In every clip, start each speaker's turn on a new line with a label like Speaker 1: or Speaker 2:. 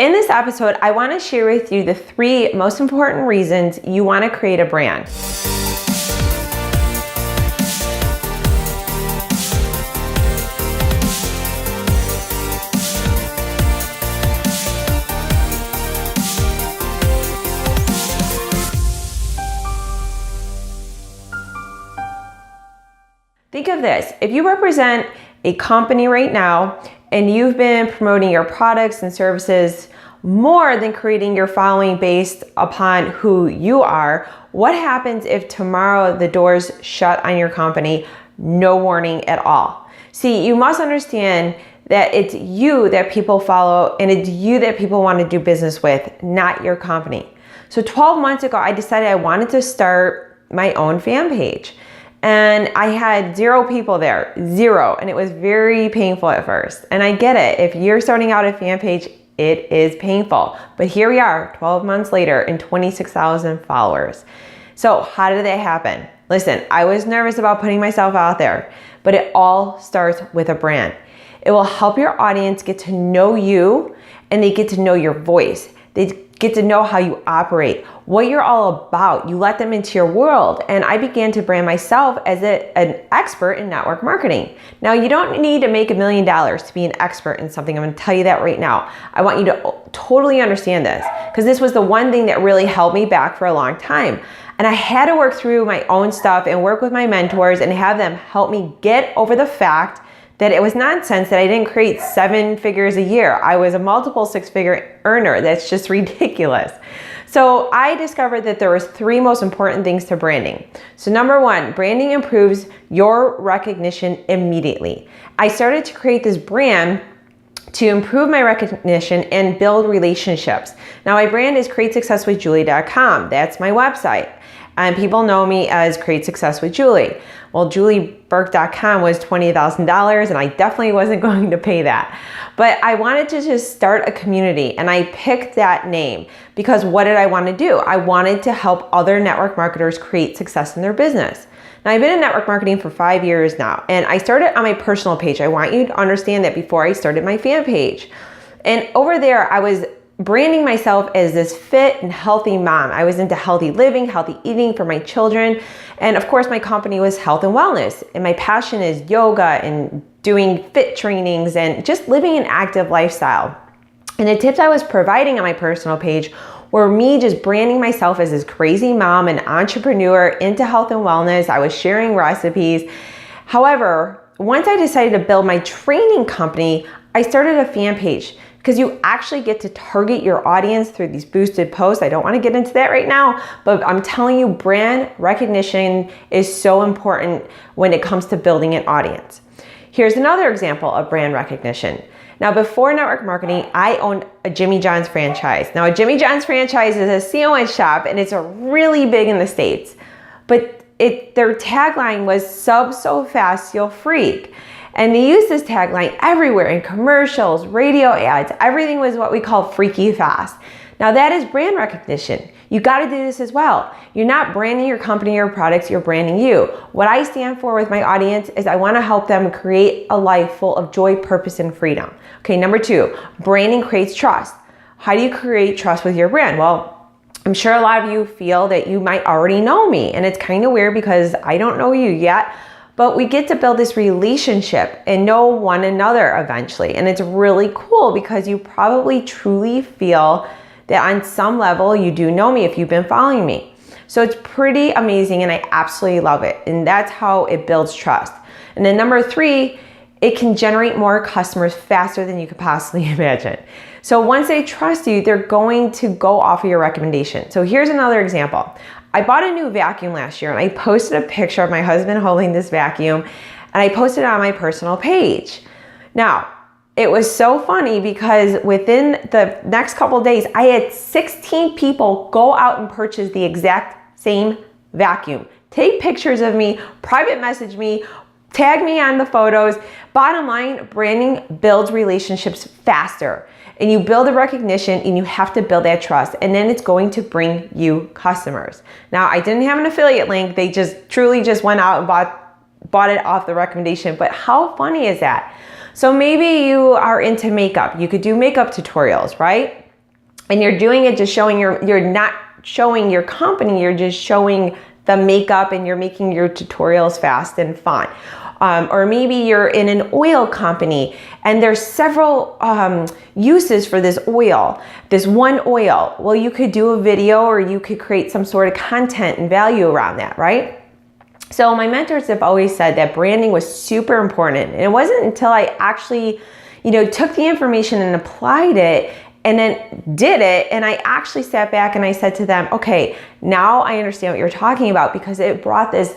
Speaker 1: In this episode, I want to share with you the 3 most important reasons you want to create a brand. Think of this, if you represent a company right now and you've been promoting your products and services more than creating your following based upon who you are, what happens if tomorrow the doors shut on your company, no warning at all? See, you must understand that it's you that people follow and it's you that people want to do business with, not your company. So 12 months ago, I decided I wanted to start my own fan page. And I had 0 people there, 0. And it was very painful at first. And I get it. If you're starting out a fan page, it is painful. But here we are 12 months later and 26,000 followers. So how did that happen? Listen, I was nervous about putting myself out there, but it all starts with a brand. It will help your audience get to know you and they get to know your voice. They get to know how you operate, what you're all about. You let them into your world. And I began to brand myself as an expert in network marketing. Now, you don't need to make $1 million to be an expert in something. I'm going to tell you that right now. I want you to totally understand this because this was the one thing that really held me back for a long time. And I had to work through my own stuff and work with my mentors and have them help me get over the fact that it was nonsense that I didn't create 7 figures a year. I was a multiple 6-figure earner. That's just ridiculous. So I discovered that there was 3 most important things to branding. So number 1, branding improves your recognition immediately. I started to create this brand to improve my recognition and build relationships. Now my brand is createsuccesswithjulie.com. That's my website. And people know me as Create Success with Julie. Well, julieburke.com was $20,000 and I definitely wasn't going to pay that. But I wanted to just start a community and I picked that name because what did I want to do? I wanted to help other network marketers create success in their business. Now I've been in network marketing for 5 years now and I started on my personal page. I want you to understand that before I started my fan page. And over there I was branding myself as this fit and healthy mom. I was into healthy living, healthy eating for my children. And of course, my company was health and wellness. And my passion is yoga and doing fit trainings and just living an active lifestyle. And the tips I was providing on my personal page were me just branding myself as this crazy mom and entrepreneur into health and wellness. I was sharing recipes. However, once I decided to build my training company, I started a fan page. Because you actually get to target your audience through these boosted posts. I don't want to get into that right now, but I'm telling you, brand recognition is so important when it comes to building an audience. Here's another example of brand recognition. Now, before network marketing, I owned a Jimmy John's franchise. Now, a Jimmy John's franchise is a CON shop and it's really big in the States, but their tagline was "Sub so fast you'll freak." And they used this tagline everywhere in commercials, radio ads, everything was what we call freaky fast. Now that is brand recognition. You gotta do this as well. You're not branding your company or products, you're branding you. What I stand for with my audience is I wanna help them create a life full of joy, purpose, and freedom. Okay, number 2, branding creates trust. How do you create trust with your brand? Well, I'm sure a lot of you feel that you might already know me, and it's kind of weird because I don't know you yet. But we get to build this relationship and know one another eventually. And it's really cool because you probably truly feel that on some level you do know me if you've been following me. So it's pretty amazing and I absolutely love it. And that's how it builds trust. And then number 3, it can generate more customers faster than you could possibly imagine. So once they trust you, they're going to go off of your recommendation. So here's another example. I bought a new vacuum last year and I posted a picture of my husband holding this vacuum and I posted it on my personal page. Now, it was so funny because within the next couple of days, I had 16 people go out and purchase the exact same vacuum. Take pictures of me, private message me, tag me on the photos. Bottom line, branding builds relationships faster. And you build a recognition and you have to build that trust. And then it's going to bring you customers. Now, I didn't have an affiliate link. They just truly just went out and bought it off the recommendation. But how funny is that? So maybe you are into makeup. You could do makeup tutorials, right? and you're doing it just showing you're not showing your company, you're just showing the makeup and you're making your tutorials fast and fun. Or maybe you're in an oil company and there's several uses for this oil, this one oil. Well, you could do a video or you could create some sort of content and value around that, right? So my mentors have always said that branding was super important. And it wasn't until I actually, took the information and applied it and then did it, and I actually sat back and I said to them, okay, now I understand what you're talking about, because it brought this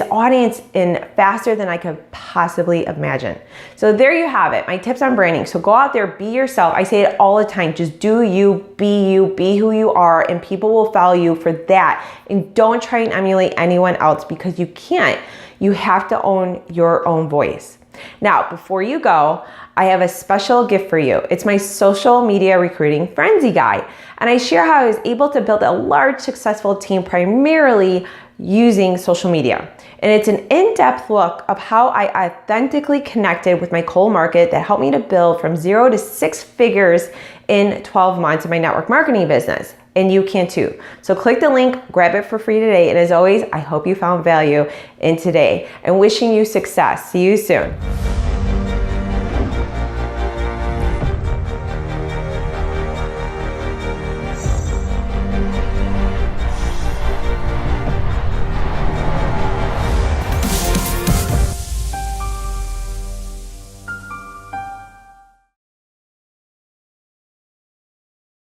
Speaker 1: audience in faster than I could possibly imagine. So there you have it, my tips on branding. So go out there, be yourself. I say it all the time, just do you, be who you are, and people will follow you for that. And don't try and emulate anyone else, because you can't. You have to own your own voice. Now, before you go, I have a special gift for you. It's my social media recruiting frenzy guide. And I share how I was able to build a large, successful team primarily using social media. And it's an in-depth look of how I authentically connected with my cold market that helped me to build from 0 to 6 figures in 12 months in my network marketing business. And you can too. So click the link, grab it for free today. And as always, I hope you found value in today and wishing you success. See you soon.